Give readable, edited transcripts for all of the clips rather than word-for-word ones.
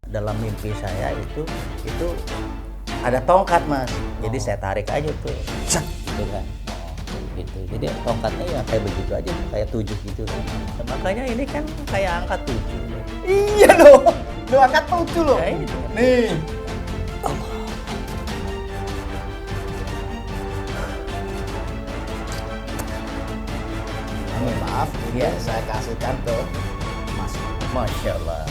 dalam mimpi saya itu ada tongkat mas, jadi saya tarik aja tuh, set gitu kan, gitu. Jadi tongkatnya ya kayak begitu aja, kayak 7 gitu kan. Nah, makanya ini kan kayak angka 7. Iya loh, lo angkat 7 loh. Kayak gitu. Nih. Ini maaf, ini Iya. saya kasihkan ke Mas. Masya Allah.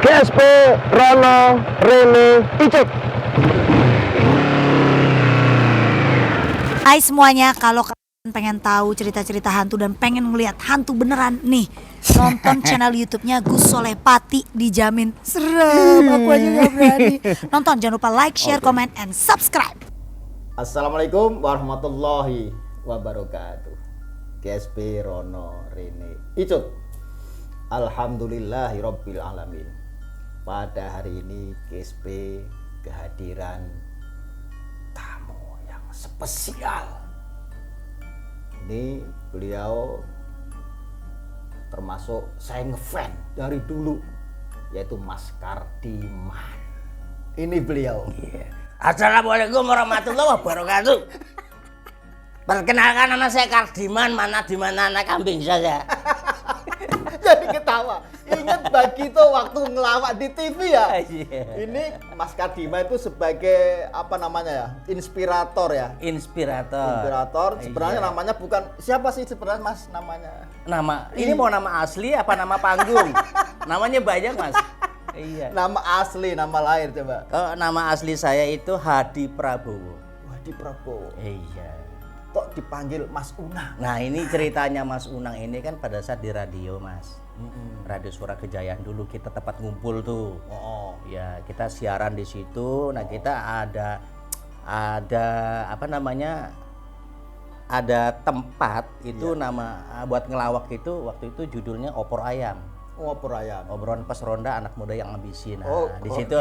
GSP, Rono, Rene, Icek. Hai semuanya, kalau kalian pengen tahu cerita-cerita hantu dan pengen ngelihat hantu beneran nih, nonton channel YouTube-nya Gus Soleh Pati, dijamin serem. Aku aja gak berani. Nonton, jangan lupa like, share, comment, and subscribe. Assalamualaikum warahmatullahi wabarakatuh. GSP, Rono, Rene, Icek. Alhamdulillahirabbil alamin. Pada hari ini GSP kehadiran tamu yang spesial. Ini beliau termasuk saya ngefans dari dulu, yaitu Mas Kardiman. Ini beliau. Assalamualaikum warahmatullahi wabarakatuh. Perkenalkan, nama saya Kardiman, mana di mana anak kambing saja. Jadi ketawa. Ingat Bagito waktu ngelawak di TV ya. Iya. Ini Mas Kardiman itu sebagai apa namanya ya? Inspirator ya. Inspirator. Sebenarnya Iya. namanya bukan siapa sih sebenarnya Mas namanya? Nama ini mau nama asli apa nama panggung? Namanya banyak mas. Iya. Nama asli, nama lahir coba. Nama asli saya itu Hadi Prabowo. Wadi Prabowo. Iya. Kok dipanggil Mas Unang? Nah ini ceritanya Mas Unang ini kan pada saat di radio mas. Radio Suara Kejayaan dulu kita tempat ngumpul tuh. Oh. Ya kita siaran di situ. Nah kita ada apa namanya? Ada tempat itu nama buat ngelawak itu waktu itu judulnya Opor Ayam. Oh, perayaan. Obrolan pas ronda anak muda yang ambisi. Nah, Oh, di situ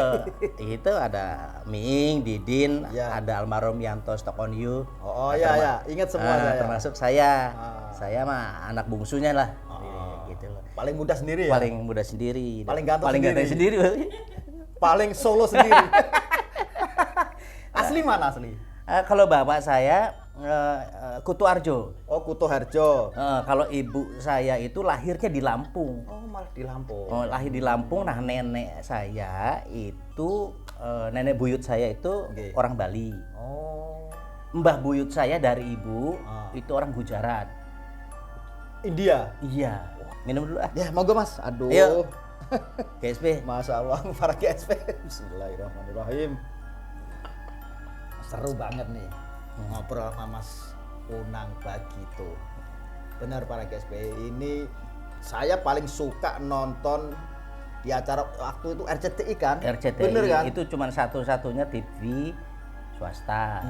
itu ada Miing, Didin, Ya. ada almarhum Yanto Stock on You. Oh, Nah, iya ya, ingat semua saya. termasuk saya. Ah. Saya mah anak bungsunya lah. Oh. Gitu loh. Paling muda sendiri ya. Paling muda sendiri. Paling ganteng sendiri. Paling solo sendiri. Asli mana asli? Kalau bapak saya Kutu Arjo. Oh, Kuto Harjo. Kalau ibu saya itu lahirnya di Lampung. Oh, malah di Lampung. Oh, lahir di Lampung. Nah, nenek saya itu nenek buyut saya itu Oke. orang Bali. Oh, Mbah buyut saya dari ibu itu orang Gujarat. India. Iya. Minum dulu ah. Ya, monggo Mas. Aduh. Ayo. GSP. Masya Allah, para GSP. Bismillahirrahmanirrahim. Seru banget nih ngobrol sama Mas Unang Bagito. Benar para GSP, ini saya paling suka nonton di acara waktu itu RCTI kan? RCTI Bener kan? itu cuma satu-satunya TV swasta.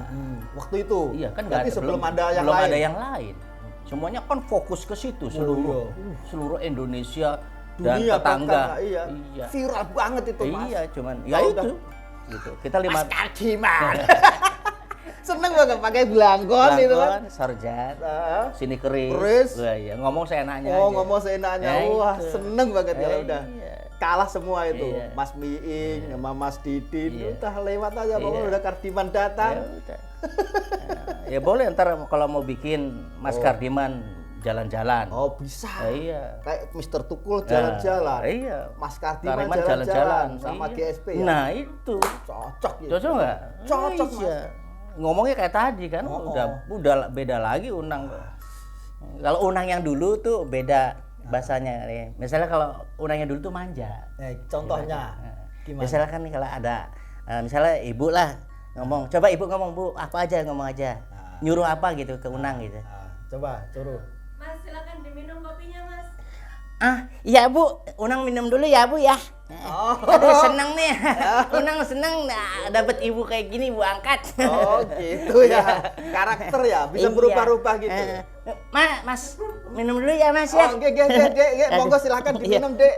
Waktu itu. Iya kan Berarti sebelum ada yang belum lain. ada yang lain. Semuanya kan fokus ke situ seluruh Indonesia dan Dunia tetangga. bahkan, iya. Viral banget itu Mas. Iya, cuman Oh, ya udah. itu. Gitu. Kita lima Mas Kardiman. Seneng banget pakai belangkon itu kan. Langkon, sarjan, Ah. sini keris. Keris. Wah, iya. Ngomong seenaknya Oh, aja. ngomong seenaknya. Ya, Wah, itu. seneng banget ya udah. Iya. Kalah semua itu. Iya. Mas Miing sama Mas Didin Iya. udah lewat aja pokoknya Iya. udah Kardiman Ya datang. udah. Ya boleh ntar kalau mau bikin Mas Kardiman jalan-jalan. Oh, bisa. Iya. Kayak Mister Tukul jalan-jalan. Iya. Mas Kardiman Kardiman jalan-jalan sama Iya. GSP ya. Nah itu Cocok ya. cocok nggak? Cocok, Iya. Ngomongnya kayak tadi kan, Oh, udah beda lagi Unang. Kalau Unang yang dulu tuh beda bahasanya. Nih. Misalnya kalau Unang yang dulu tuh manja. Contohnya gimana? Misalnya kan nih kalau ada, misalnya ibu lah ngomong, coba ibu ngomong bu, apa aja ngomong aja, nyuruh apa gitu ke Unang gitu. Coba suruh. Mas, silakan diminum kopinya, Mas. Iya bu, Unang minum dulu ya bu ya. Aduh seneng nih, Unang seneng dapet ibu kayak gini bu angkat. Oh gitu ya, karakter ya, bisa Iya. berubah-ubah gitu. Mas, minum dulu ya mas ya. Oh, Dek, monggo silakan diminum, Dek.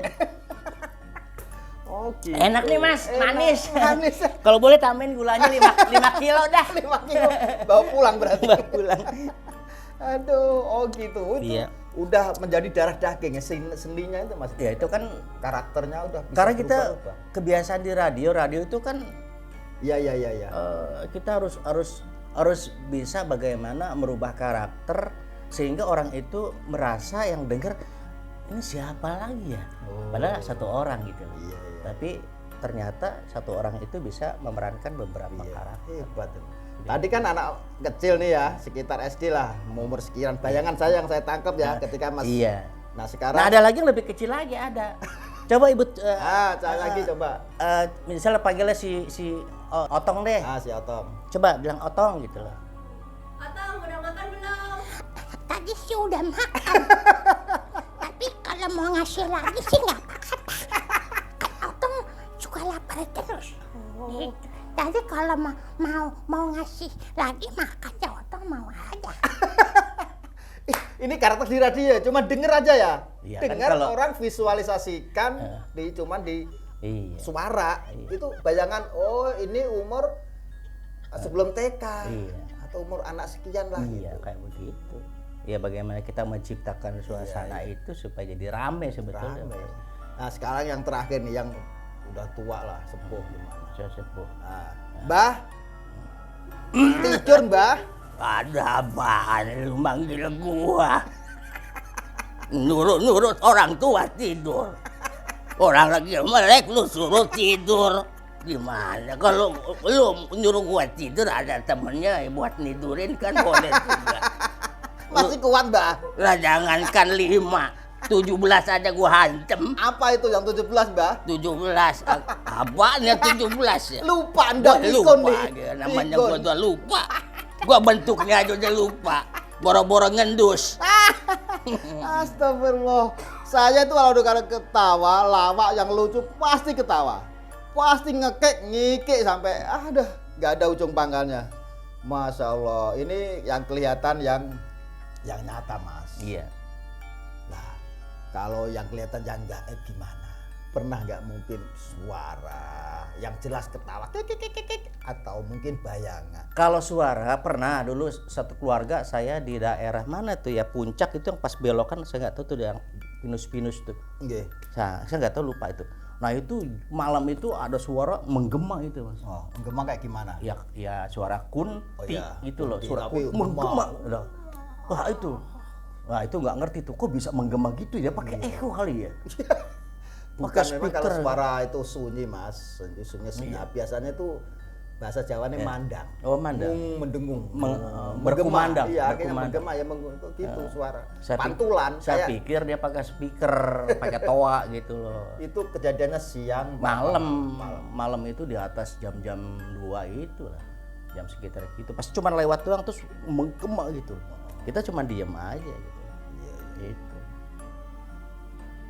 Oh gitu. Enak nih Mas, Enak, manis. Manis. Kalau boleh tambahin gulanya 5 kilo dah. 5 kilo bawa pulang berarti. Bawa pulang. Aduh, oh gitu. Itu Iya. udah menjadi darah daging ya, seninya itu Mas. Ya itu kan Karakternya udah bisa karena kita berubah-ubah. kebiasaan di radio itu kan Iya. kita harus bisa bagaimana merubah karakter sehingga orang itu merasa yang dengar ini siapa lagi ya? Padahal satu orang gitu loh. Iya. Tapi ternyata satu orang itu bisa memerankan beberapa Iya, karakter. hebat. Tadi kan anak kecil nih ya, sekitar SD lah, umur sekian. Bayangan saya yang saya tangkap ya ketika Mas. Iya. Nah sekarang. Nah ada lagi yang lebih kecil lagi ada. Coba ibu. Lagi coba. Misalnya panggilnya si Otong deh. Si Otong. Coba bilang Otong gitu loh. Atang udah makan belum? Tadi sih udah makan. Tapi kalau mau ngasih lagi sih nggak apa-apa. Kan Otong suka lapar terus. Gitu. Jadi kalau mau ngasih lagi makan ya Otong mau aja. Ini karakter di radio, cuma denger aja ya. Iya, kan Dengar kalau- orang visualisasikan cuman di Iya. suara. Iya. Itu bayangan, oh ini umur sebelum TK. Iya. Atau umur anak sekian lah Iya gitu. kayak begitu. Ya bagaimana kita menciptakan suasana itu supaya jadi rame sebetulnya. Rame. Nah sekarang yang terakhir nih yang udah tua lah, sepuh gimana. Saya sepuh. Nah, Mbah, tidur Mbah. Ada apaan lu manggil gua? Nurut-nurut orang tua tidur. Orang lagi melek lu suruh tidur. Gimana kalau lu nyuruh gua tidur ada temennya buat nidurin kan boleh juga. Masih kuat Mbah. Lah jangankan 5, 17 aja gua hantem. Apa itu yang 17 Mbah? 17. Apaan ya 17 ya? Lupa Anda Gua pikun lupa nih. dia, namanya Pikun. gua udah lupa. Gua bentuknya aja udah lupa. Boro-boro ngendus. Astagfirullah. Saya tuh kalau ketawa, lawak yang lucu pasti ketawa. Pasti ngekek, ngikik sampai nggak ada ujung pangkalnya. Masya Allah, ini yang kelihatan yang nyata Mas. Iya. Nah, kalau yang kelihatan yang gaib gimana? Pernah nggak mungkin suara yang jelas ketawa, kik, atau mungkin bayangan? Kalau suara pernah dulu satu keluarga saya di daerah mana tuh ya Puncak itu yang pas belokan saya nggak tahu tuh yang pinus-pinus tuh. Nggih. Saya nggak tahu lupa itu. Nah itu malam itu ada suara menggema itu Mas. Oh, menggema kayak gimana? Ya suara kunti iya. itu loh, Kunti, suara tapi kunti menggema. Udah. Wah itu. Wah itu nggak ngerti tuh kok bisa menggema gitu ya pakai echo kali ya. Bukan Pakai memang kalau speaker. suara itu sunyi Mas, sunyi senyap. Biasanya tuh bahasa Jawa nih mandang. Oh mandang. Mendengung. Berkumandang. Iya, akhirnya berkumandang. menggema ya gitu suara. Saya Pantulan. Saya kayak pikir dia pakai speaker, pakai toa gitu loh. itu kejadiannya siang Malam itu di atas jam-jam 2 itu lah. Jam sekitar gitu. Pas cuma lewat doang terus menggema gitu. Kita cuma diem aja gitu. Gitu.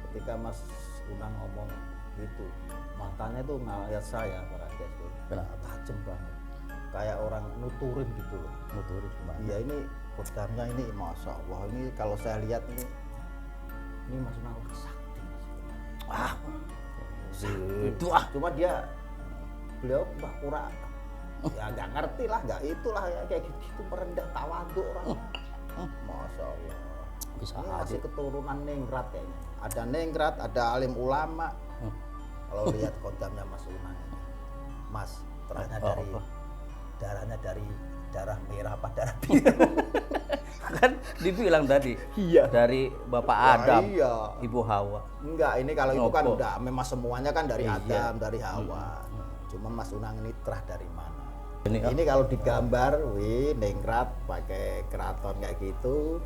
Ketika Mas Unang ngomong gitu, matanya tuh ngeliat saya para guys. Kenapa? Tajem banget. Kayak orang nuturin gitu loh. Motoris kemana? Iya ini kodamnya ini Masya Allah, ini kalau saya lihat ini Mas Unang sakti. Wah, Itu cuma beliau Mbak Pura ya nggak ngerti lah, nggak itulah ya kayak gitu merendah tawaduk orangnya. Masya Allah. Bisa Ini aja. masih keturunan ningrat kayaknya. Ada ningrat, ada alim ulama. Kalau lihat kodamnya Mas Unang ini, Mas darahnya dari darah merah apa darah biru? Kan dibilang tadi. Iya. Dari Bapak Wah, Adam, iya. Ibu Hawa. Enggak, ini kalau itu kan Ngopo. udah memang semuanya kan dari Iya. Adam, dari Hawa. Cuman Mas Unang ini terah dari mana? Ini, Ini kalau digambar, ningrat pakai keraton kayak gitu,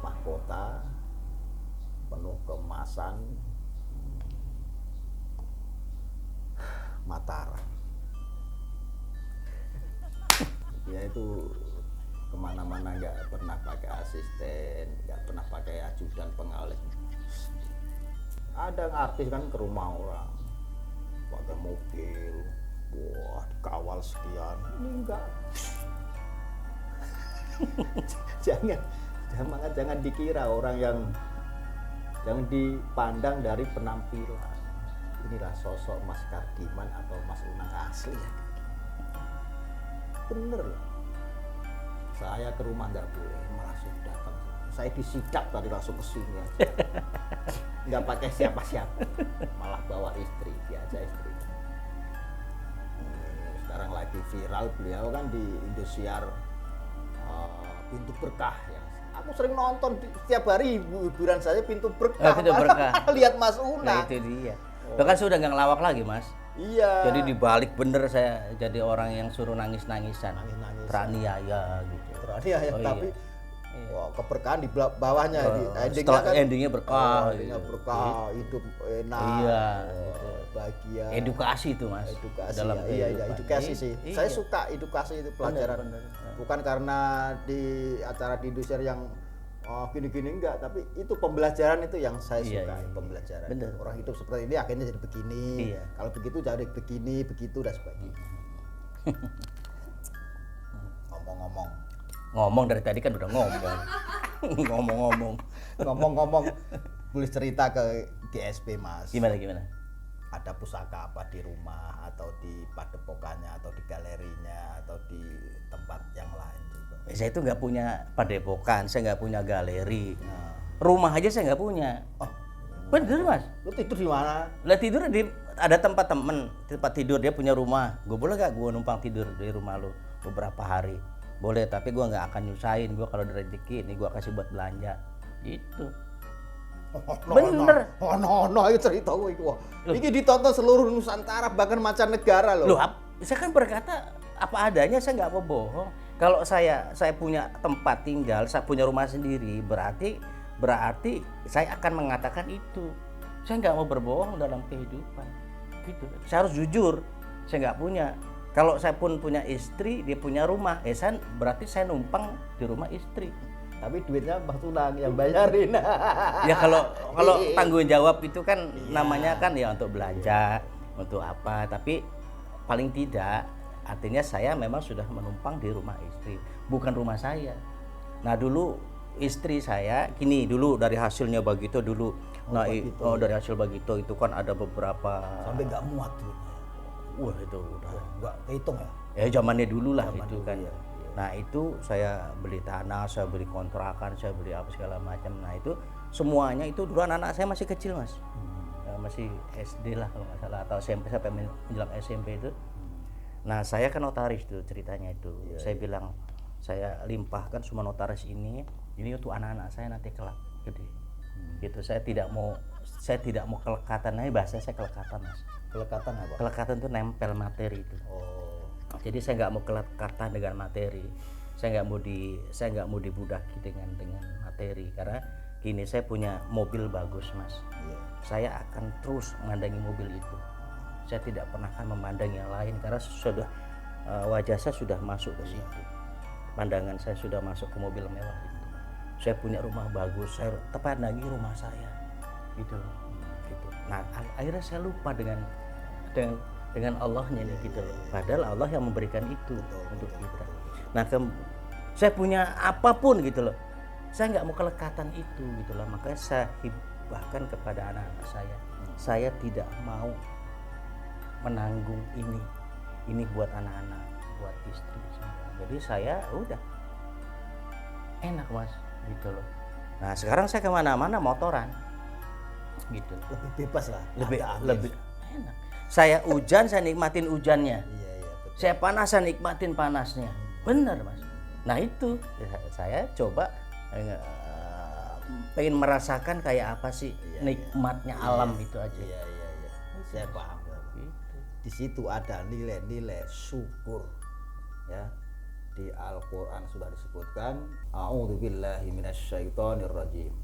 mahkota penuh keemasan, Mataram. Ya itu kemana-mana nggak pernah pakai asisten, nggak pernah pakai ajudan pengawal. Ada artis kan ke rumah orang pakai mobil, wah dikawal sekian. Ini enggak. jangan dikira orang yang Jangan dipandang dari penampilan. Inilah sosok Mas Kardiman atau Mas Unang asli ya. Bener loh. Saya ke rumah nggak boleh, malah sudah datang. Saya disidak tadi langsung ke sini aja. Nggak pakai siapa-siapa, malah bawa istri, diajak istri. Sekarang lagi viral beliau kan di Indosiar, Pintu Berkah ya. Aku sering nonton setiap hari hiburan saya Pintu Berkah. Pintu Berkah. Lihat Mas Nah Una. itu dia. Bahkan saya udah nggak ngelawak lagi mas. Iya. Jadi dibalik bener saya jadi orang yang suruh nangis-nangisan. Nangis-nangisan. Teraniaya gitu. Berani ya, Oh, tapi iya. wah, keberkahan di bawahnya di Setelah endingnya berkah. endingnya gitu. berkah, hidup enak, Iya, bahagia. Edukasi itu mas. Edukasi dalam ya, iya, kehidupan. edukasi sih. Iya. Saya suka edukasi itu pelajaran. bener. Bukan karena di acara di Indosiar yang gini-gini enggak, tapi itu pembelajaran itu yang saya Iya, suka, iya. pembelajaran. Bener. Orang hidup seperti ini akhirnya jadi begini. Iya. Kalau begitu jadi begini, begitu dan sebagainya. Ngomong-ngomong, Ngomong dari tadi kan udah ngomong. Ngomong-ngomong. ngomong-ngomong, boleh cerita ke GSP Mas. Gimana? Ada pusaka apa di rumah atau di padepokannya atau di galerinya atau di tempat yang lain juga? Saya itu nggak punya padepokan, saya nggak punya galeri. Nah, Rumah aja saya nggak punya. oh, Bener mas. lu tidur di mana? Lah tidur di ada tempat temen, tempat tidur dia punya rumah. Gue boleh gak gue numpang tidur di rumah lu beberapa hari? Boleh, tapi gue nggak akan nyusahin. Gue kalau ada rezeki ini gue kasih buat belanja. Gitu. Bener. No, itu cerita gue itu. Ini ditonton seluruh Nusantara bahkan mancanegara loh. Loh, saya kan berkata apa adanya, saya nggak mau bohong. Kalau saya punya tempat tinggal, saya punya rumah sendiri, berarti saya akan mengatakan itu. Saya nggak mau berbohong dalam kehidupan. Gitu. Saya harus jujur. Saya nggak punya. Kalau saya pun punya istri, dia punya rumah, berarti saya numpang di rumah istri. Tapi duitnya Mas Unang yang bayarin. Ya kalau tanggung jawab itu kan namanya kan ya untuk belanja, untuk apa, tapi paling tidak artinya saya memang sudah menumpang di rumah istri, bukan rumah saya. Nah dulu istri saya gini dulu dari hasilnya begitu dulu. Dari hasil begitu itu kan ada beberapa Sampai nggak muat duitnya. wah itu udah Nggak kehitung ya? ya zamannya dulu lah Zaman itu dulu, kan. iya. Nah itu saya beli tanah, saya beli kontrakan, saya beli apa segala macam. Nah itu semuanya itu dulu anak-anak saya masih kecil mas, masih SD lah kalau nggak salah atau SMP sampai menjelang SMP itu. Nah saya kan notaris tuh ceritanya itu. Saya bilang saya limpahkan semua notaris ini untuk anak-anak saya nanti kelak gede. Gitu saya tidak mau kelekatan, nah bahasa saya kelekatan mas. Kelekatan apa? Kelekatan itu nempel materi itu. Oh. Jadi saya nggak mau kelekatan dengan materi, saya nggak mau dibudaki dengan materi karena gini saya punya mobil bagus mas, saya akan terus memandangi mobil itu, saya tidak pernah akan memandang yang lain karena sudah wajah saya sudah masuk ke situ, pandangan saya sudah masuk ke mobil mewah itu, saya punya rumah bagus, saya tepandangi rumah saya, gitu. Nah akhirnya saya lupa dengan Allahnya nih gitu loh. Padahal Allah yang memberikan itu untuk kita. Nah, saya punya apapun gitu loh. Saya nggak mau kelekatan itu gitu loh. Makanya saya hibahkan kepada anak-anak saya. Saya tidak mau menanggung ini. Ini buat anak-anak, buat istri semua. Jadi saya udah enak mas gitu loh. Nah sekarang saya kemana-mana motoran gitu. Lebih bebas lah. Lebih enak. Saya hujan, saya nikmatin hujannya. Iya, betul. Saya panas, saya nikmatin panasnya. Benar, Mas. Nah, itu saya coba pengen merasakan kayak apa sih nikmatnya alam itu aja. Iya. Saya paham. Gitu. Di situ ada nilai-nilai syukur. Ya. Di Al-Qur'an sudah disebutkan, a'udzubillahi minasyaitonirrajim.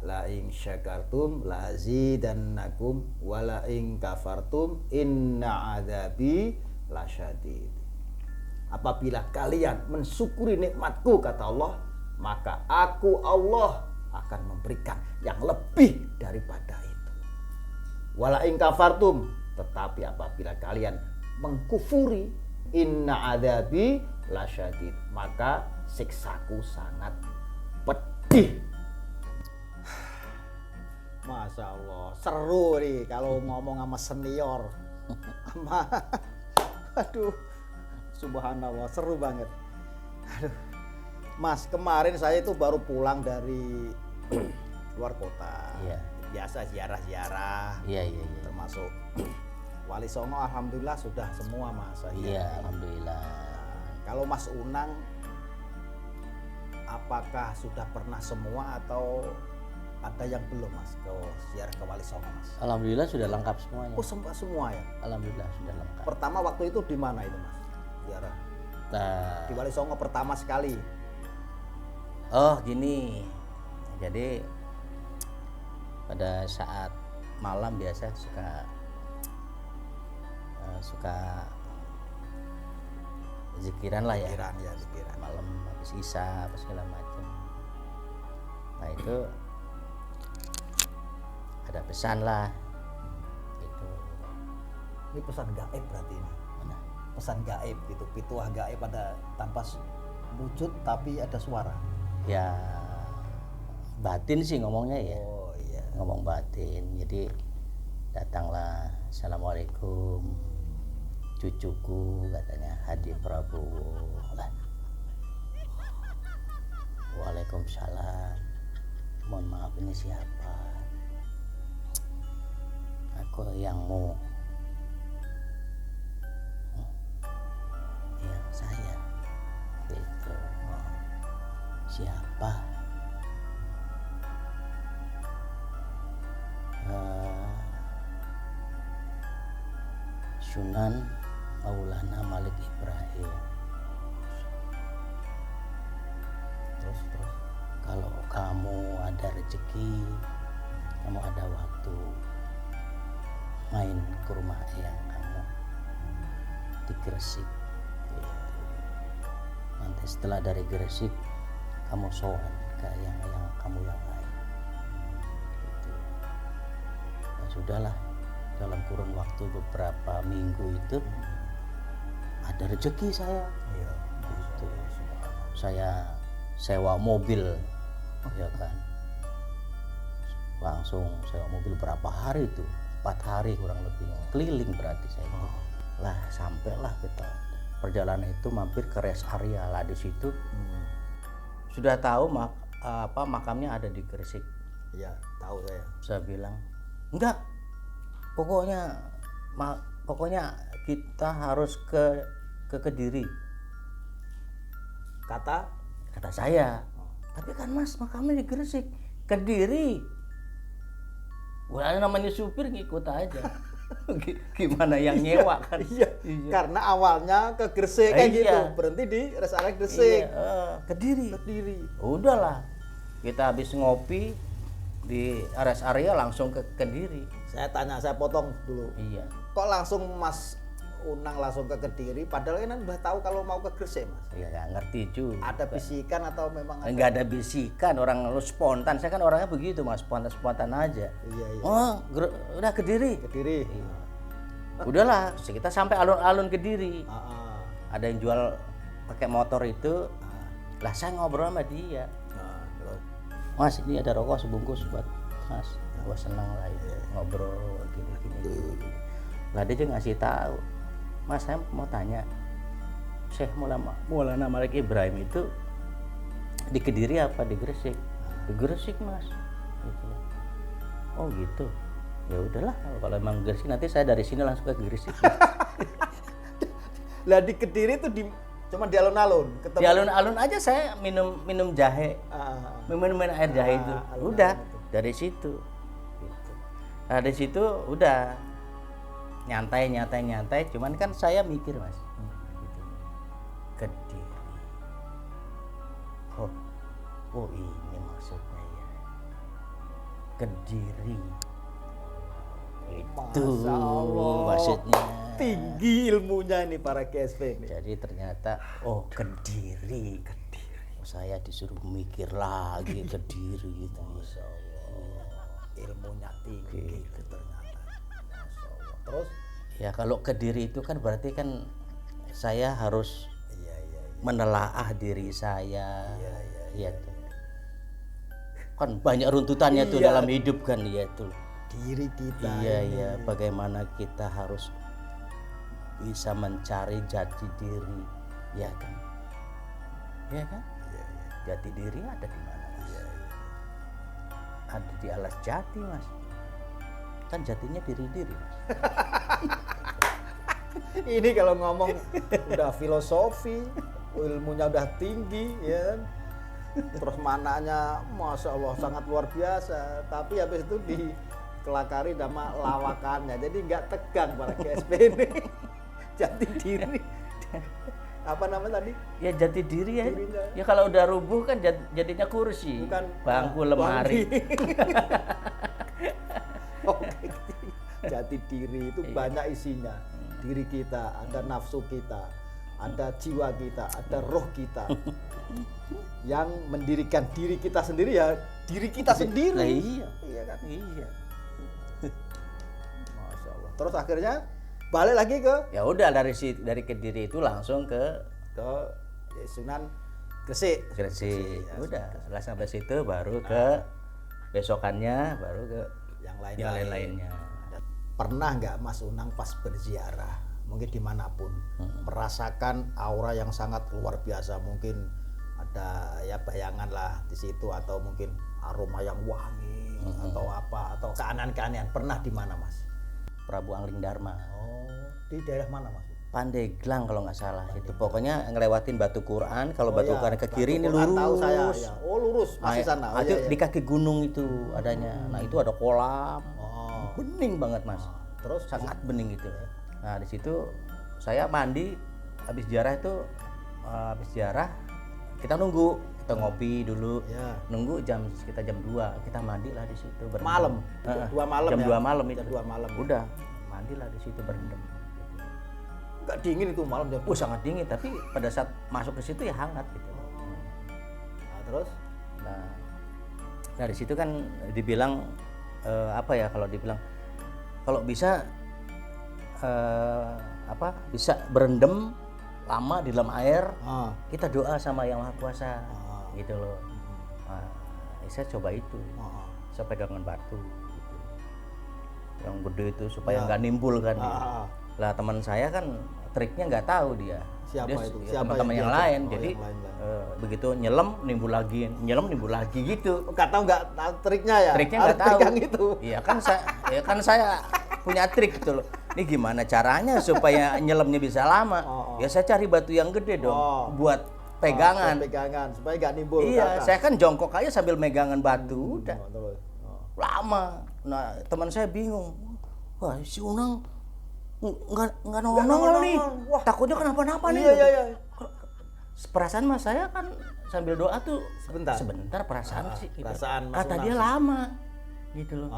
La in syakartum la azidannakum wa la in kafartum inna adzabi lasyadid. Apabila kalian mensyukuri nikmatku kata Allah, maka aku Allah akan memberikan yang lebih daripada itu. Wa la in kafartum, tetapi apabila kalian mengkufuri inna adzabi lasyadid, maka siksaku sangat pedih. Masya Allah, seru nih kalau ngomong sama senior. Sama, aduh, subhanallah, seru banget. Aduh, Mas, kemarin saya itu baru pulang dari luar kota. Iya. Biasa ziarah-ziarah, Iya, iya, iya. termasuk Wali Songo, alhamdulillah sudah semua Mas. Iya, alhamdulillah. Kalau Mas Unang, apakah sudah pernah semua atau ada yang belum Mas ke ziarah ke Wali Songo Mas? Alhamdulillah sudah lengkap semuanya. Oh semua ya. Alhamdulillah sudah lengkap. Pertama waktu itu di mana itu Mas? Ziarah Nah, di Wali Songo pertama sekali. oh gini. Jadi pada saat malam biasa suka zikiran lah ya. Zikiran ya, zikiran. Malam habis isya apa segala macam. Nah itu ada pesan lah. Gitu. Ini pesan gaib berarti ini. Mana? Pesan gaib gitu, pituah gaib ada tanpa wujud tapi ada suara. Ya batin sih ngomongnya ya. Oh iya. Ngomong batin. Jadi datanglah, assalamualaikum cucuku, katanya Hadi Prabowo. Lah, waalaikumsalam, mohon maaf ini siapa? Aku yangmu. Yang saya itu. Siapa? Sunan Maulana Malik Ibrahim. Terus kalau kamu ada rezeki, kamu ada waktu, main ke rumah eyang kamu di Gresik. Gitu. Nanti setelah dari Gresik kamu sowan ke eyang-eyang kamu yang lain. Gitu. Ya sudahlah, dalam kurun waktu beberapa minggu itu ada rezeki saya. Iya. Gitu. Saya sewa mobil, ya kan. Langsung sewa mobil berapa hari itu? 4 hari kurang lebih. Keliling berarti saya itu. Lah sampailah kita. Perjalanan itu mampir ke rest area lah di situ. Sudah tahu makamnya ada di Gresik. Iya, tahu saya. Saya bilang, enggak. Pokoknya kita harus ke Kediri. Kata Saya. Tapi kan Mas, makamnya di Gresik. Kediri. Wah, namanya supir ngikut aja. Gimana yang nyewa kan? iya. Karena awalnya ke Gresik kayak Iya. gitu, berhenti di rest area Gresik. Iya, Kediri. Kediri. Udahlah. Kita habis ngopi di rest area langsung ke Kediri. Saya potong dulu. Iya. Kok langsung Mas Unang langsung ke Kediri, padahal kan udah tahu kalau mau ke Gresik Mas. Iya, nggak ngerti juga. Ada bisikan atau memang ada? Enggak ada bisikan, orang lu spontan. Saya kan orangnya begitu Mas, spontan aja. Iya. Oh, udah Kediri. Kediri. Udahlah, kita sampai alun-alun Kediri. Ah. Ada yang jual pakai motor itu. Lah saya ngobrol sama dia. Nah, terus Mas, ini ada rokok sebungkus buat Mas. Gua senang lah itu ngobrol gini. Lah dia juga ngasih tahu. Mas, saya mau tanya. Syekh Maulana Malik Ibrahim itu di Kediri apa di Gresik? Di Gresik Mas. Gitu. Oh gitu. Ya udahlah, kalau emang Gresik nanti saya dari sini langsung ke Gresik. lah di Kediri itu cuma di alun-alun, ketemu. Di alun-alun aja saya minum jahe, minum air jahe itu. alun-alun Udah itu. dari situ. Gitu. Nah dari situ udah nyantai. Cuman kan saya mikir Mas. Gitu. Kediri. Oh ini maksudnya ya. Kediri. Itu Masya Allah. maksudnya. Tinggi ilmunya ini para KSP ini. Jadi ternyata Kediri. Oh, saya disuruh mikir lagi Kediri gitu. Masya Allah. Ilmunya tinggi Gitu. ternyata. Masya Allah. Terus? Ya kalau Kediri itu kan berarti kan saya harus Iya. menelaah diri saya. Iya tuh. kan banyak runtutannya tuh Iya. dalam hidup kan dia tuh. Diri kita. Iya ini. iya, bagaimana kita harus bisa mencari jati diri, ya kan? Ya kan? Iya, iya. Jati diri ada di mana, Mas? Iya, iya. Ada di alas jati, Mas. Kan jatinya diri-diri, Mas. Ini kalau ngomong udah filosofi, ilmunya udah tinggi, ya kan? Terus mananya, masya Allah sangat luar biasa. Tapi habis itu dikelakari sama lawakannya, jadi nggak tegang para GSP ini. Jati diri. Apa namanya tadi? Ya jati diri ya. Dirinya. Ya kalau udah rubuh kan jadinya kursi, Bukan bangku, ah, lemari. Oke. Jati diri itu banyak isinya. Diri kita, ada nafsu kita, ada jiwa kita, ada roh kita. Yang mendirikan diri kita sendiri ya diri kita sendiri. Nah, iya. Iya kan? Iya. Masya Allah. Terus akhirnya balik lagi ke Ya udah dari Kediri itu langsung ke Sunan Gresik. Gresik. ya, Udah, setelah sampai situ baru ke besokannya baru ke Yang yang lain-lain. lain-lainnya. Pernah nggak Mas Unang pas berziarah, mungkin dimanapun, merasakan aura yang sangat luar biasa? Mungkin ada ya bayangan lah di situ, atau mungkin aroma yang wangi, atau apa, atau keanehan-keanehan. Pernah di mana Mas? Prabu Angling Dharma. Oh, di daerah mana Mas? Pandeglang kalau nggak salah. Itu pokoknya ngelewatin Batu Quran. Kalau Oh, Batu iya, Quran ke kiri ini Batu Quran lurus. tahu saya, ya. Oh lurus, masih Nah, sana. Oh, itu iya, iya. di kaki gunung itu adanya. Nah itu ada kolam. Oh. Bening banget Mas. Terus Sangat bening itu. Nah di situ saya mandi habis ziarah itu, habis ziarah kita nunggu, kita ngopi dulu, Ya. nunggu sekitar jam 2 kita mandi lah di situ berendam. Malam? Heeh, 2 malam jam ya? 2 malam itu. Jam 2 malam. Udah mandilah di situ berendam. nggak dingin itu malam jam. Sangat dingin, tapi pada saat masuk ke situ ya hangat gitu. Nah, terus Nah, dari situ kan dibilang apa ya, kalau dibilang kalau bisa bisa berendam lama di dalam air, kita doa sama Yang Maha Kuasa, gitu loh. Nah, saya coba itu, saya pegangan batu, gitu. Yang gede itu supaya nggak nimbul kan. Lah teman saya kan triknya nggak tahu dia. Siapa Dia, itu? ya, Siapa teman-teman yang yang diajak? lain. Oh, Jadi yang lain. begitu nyelam nimbul lagi gitu. nggak tahu nggak tahu triknya ya. Triknya Harus nggak tahu. pegang itu. Iya kan saya punya trik gitu loh. Ini gimana caranya supaya nyelamnya bisa lama? Ya saya cari batu yang gede dong buat pegangan. Pegangan supaya nggak nimbul. ke Iya, atas. saya kan jongkok aja sambil megangan batu, udah Terus. lama. Nah teman saya bingung, wah si Unang nggak nongol nih, Wah. takutnya kenapa-napa nih. Iya, iya, iya. Perasaan mas saya kan sambil doa tuh Sebentar. perasaan sih. Gitu. perasaan Mas Kata Unang dia sih. lama, gitu loh.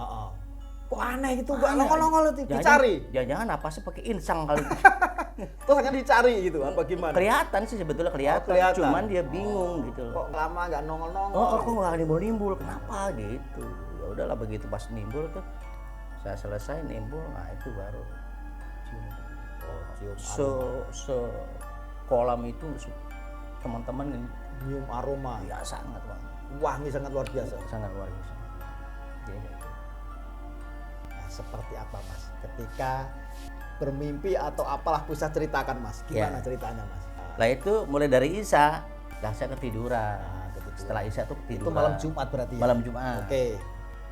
Kok aneh gitu, nggak Aneh. nongol-nongol itu, dicari. Jangan apa sih pakai insang kali. Terus akan dicari gitu, apa gimana? Kelihatan sih sebetulnya kelihatan, kelihatan. cuman dia bingung gitu loh. Kok lama nggak nongol-nongol? Oh, kok nggak nimbul-nimbul? Kenapa gitu? Ya udahlah, begitu pas nimbul tuh, saya selesai nimbul, nah itu baru cium. Kolam itu teman-teman Nyium aroma. ya sangat bang, Wangi sangat luar biasa. sangat luar biasa. Jadi, Nah, seperti apa Mas? Ketika bermimpi atau apalah, bisa ceritakan Mas. Gimana Ya. ceritanya Mas? lah itu mulai dari Isya, lah saya ketiduran. ketiduran. Setelah Isya tuh Itu ketiduran. malam Jumat berarti ya? Malam Jumat. Oke.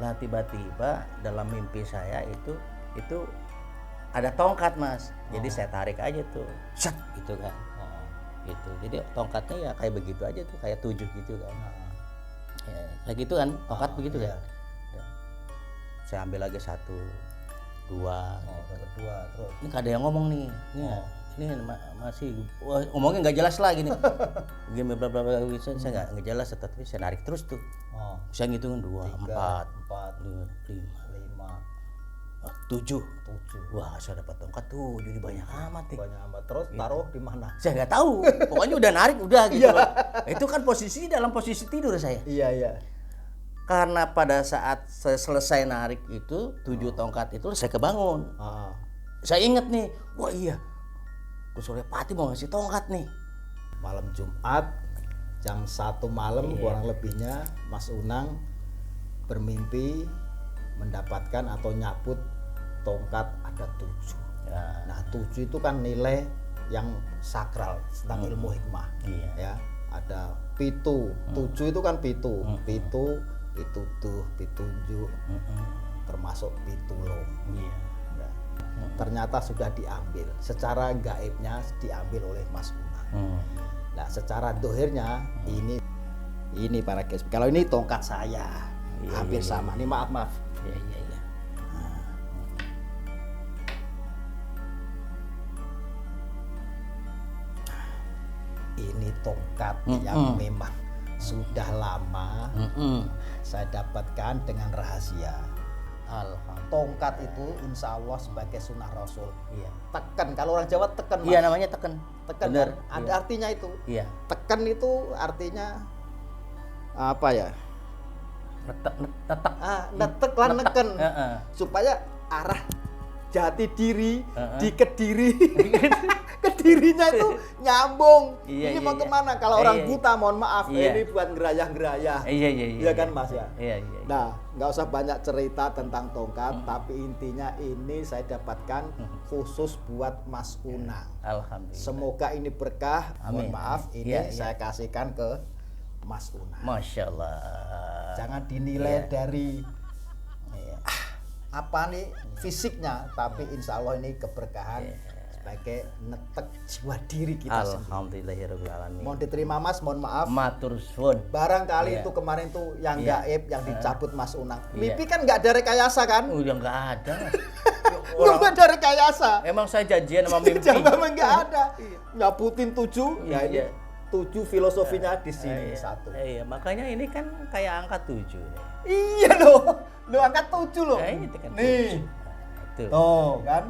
Lah tiba-tiba dalam mimpi saya itu ada tongkat Mas. Jadi saya tarik aja tuh, set gitu kan. Gitu. Jadi tongkatnya ya kayak begitu aja tuh, kayak 7 gitu kan. Ya, kayak gitu kan, tongkat begitu iya. kan. Ya. Saya ambil lagi 1, 2. Kedua terus. Ini nggak ada yang ngomong nih. Ini masih wah, ngomongnya nggak jelas lagi nih. Gini bla bla bla, saya nggak jelas, tapi saya narik terus tuh. Saya ngitungin 2, 4, 5, 7. Wah, saya dapat tongkat 7, ini banyak amat nih. Banyak amat. Terus taruh di mana? Saya nggak tahu, pokoknya udah narik udah gitu loh. Itu kan posisi dalam posisi tidur saya. Iya. Karena pada saat saya selesai narik itu 7 tongkat itu saya kebangun. Saya ingat nih, wah iya, Gus Solepati mau ngasih tongkat nih. Malam Jumat jam 1 malam kurang lebihnya Mas Unang bermimpi mendapatkan atau nyabut tongkat ada 7. Ya. Nah 7 itu kan nilai yang sakral tentang ilmu hikmah. Iya. Ya, ada pitu. 7 itu kan pitu. Pitu, pituduh, pitunjuk, termasuk pitulung. Iya. Nah, ternyata sudah diambil. Secara gaibnya diambil oleh Mas Unang. Nah, secara dohirnya ini para guys. Kalau ini tongkat saya, Iya, hampir iya, sama. Ini maaf. Iya, iya, iya. Ini tongkat yang memang sudah lama saya dapatkan dengan rahasia. Alhamdulillah. Tongkat itu insya Allah sebagai sunnah Rasul. Iya. Tekan, kalau orang Jawa tekan. Iya Mas. namanya teken. Tekan. Bener. Kan? Ada Iya. artinya itu. Iya. Tekan itu artinya apa ya? Tetek. Netek lah neken. Heeh. Supaya arah jati diri di Heeh. Kediri. Kedirinya itu nyambung. Iya, Ini iya, mau iya. kemana? Kalau Iya, orang iya. buta mohon maaf, Iya. ini buat ngerayah-ngerayah. Iya, iya, iya. Iya kan Mas ya? Iya, iya. iya. Nah, nggak usah banyak cerita tentang tongkat, tapi intinya ini saya dapatkan khusus buat Mas Unang. Alhamdulillah. Semoga ini berkah. Mohon Amin. maaf, ini Iya, iya. saya kasihkan ke Mas Unang. Masya Allah. Jangan dinilai Iya. dari Iya. apa nih fisiknya, tapi insya Allah ini keberkahan Iya. sebagai netek jiwa diri kita sendiri. Alhamdulillahirrahmanirrahim. Mohon diterima Mas, mohon maaf. Matur suwun. Barangkali Iya. itu kemarin tuh yang Iya. gaib yang dicabut Mas Unang. Iya. Mimpi kan nggak ada rekayasa kan? Udah nggak ada. Nggak ada rekayasa. Emang saya janjian sama mimpi. Jangan nggak ada. Nyabutin 7, ya ini Iya. 7 filosofinya di sini Iya. satu. Iya, makanya ini kan kayak angka 7 nih. Iya loh, lo angkat 7 loh. Nah, ini tekan Nih, 7. Nah, itu. tuh kan.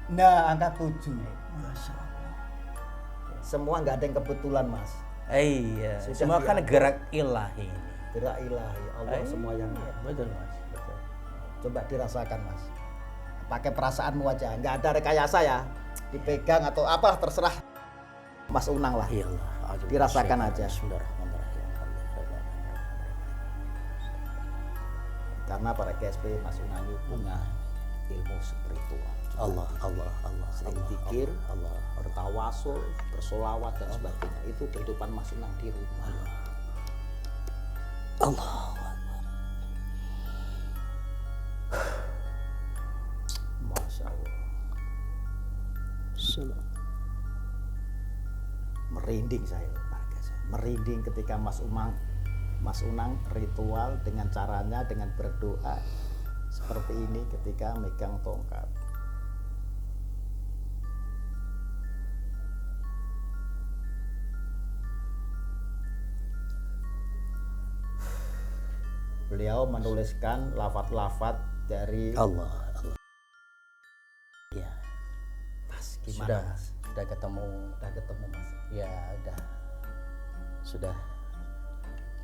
Nah, angkat 7. Masya Allah. Semua nggak ada yang kebetulan Mas. Iya, Sudah semua kan diatur. gerak ilahi ini. Gerak ilahi Allah Iya, semua yang betul Mas, betul. coba dirasakan Mas. Pakai perasaanmu aja, nggak ada rekayasa ya. Dipegang atau apa terserah Mas Unang lah. Iya Allah. Dirasakan aja. Bismillahirrahmanirrahim. Karena para GSP Mas Unang ini punya ilmu spiritual. Allah, Allah, Allah. Sering Allah, pikir, Allah, bertawasul, bersolawat dan sebagainya. Itu kehidupan Mas Unang di rumah. Allah. Masya Allah. Merinding saya, warga saya. Merinding ketika Mas Unang ritual dengan caranya dengan berdoa seperti ini ketika megang tongkat. Beliau menuliskan lafaz-lafaz dari Allah, Allah. Ya, Mas, gimana sudah, Mas? sudah ketemu. Udah ketemu Mas. Ya, udah. Sudah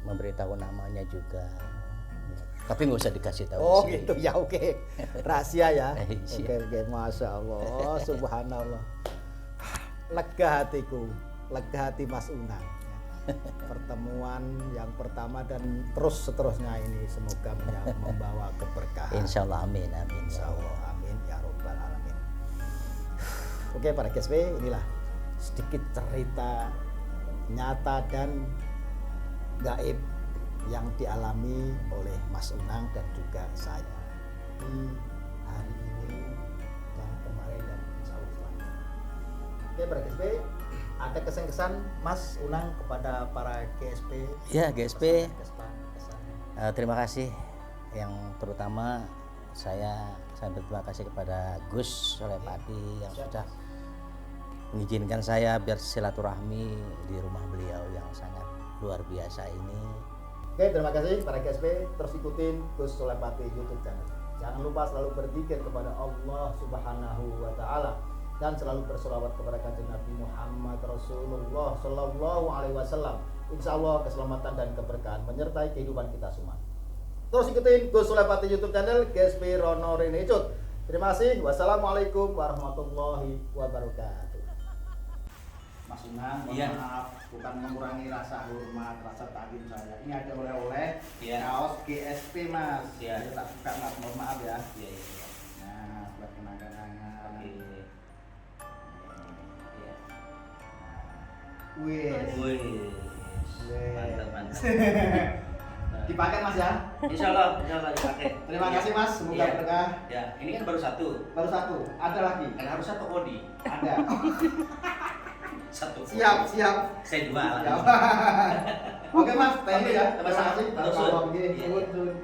memberitahu namanya juga. Ya. Tapi nggak usah dikasih tahu. Oh di sini. gitu ya, oke. Rahasia ya. Iya. Oke, Masya Allah, subhanallah. Lega hatiku, lega hati Mas Unang. Ya. Pertemuan yang pertama dan terus seterusnya ini semoga membawa keberkahan. Insya Allah, amin, amin. Insya Allah, amin ya robbal alamin. Oke para GSP, inilah sedikit cerita nyata dan gaib yang dialami oleh Mas Unang dan juga saya di hari ini dan kemarin dan insya Allah selanjutnya. Oke para GSP, ada kesan-kesan Mas Unang kepada para GSP? Ya, GSP. Kesan. Terima kasih yang terutama saya berterima kasih kepada Gus Solepati yang sudah mengizinkan saya bersilaturahmi di rumah beliau yang sangat luar biasa ini. Oke, terima kasih para GSP. Terus ikutin Gus Solepati YouTube channel. Jangan lupa selalu berzikir kepada Allah Subhanahu wa taala dan selalu berselawat kepada Kanjeng Nabi Muhammad Rasulullah Sallallahu Alaihi Wasallam. Insya Allah keselamatan dan keberkahan menyertai kehidupan kita semua. Terus ikutin Gus Solepati YouTube channel GSP Rono Rene Icut. Terima kasih. Wassalamualaikum warahmatullahi wabarakatuh. Mas Unang, mohon Iya. maaf, bukan mengurangi rasa hormat, rasa takdim saya. Ini ada oleh-oleh Iya. kaos GSP Mas. Iya. Saya tak suka Mas, mohon maaf ya. Iya, iya. Nah, buat kenang-kenangan. Oke. Iya. Wih, Wih. Mantap, mantap. dipakai Mas ya. Insya Allah dipakai. Terima Iya. kasih Mas, semoga Iya. berkah. Ya, ini kan baru satu. Baru satu, ada lagi. Kan harus satu kodi. Ada. Satu. kodi. Siap, siap. Saya jual. Siap. Oke Mas, thank you ya. Sama-sama. Terima kasih. Terus, Kalau begini, iya, iya. turun.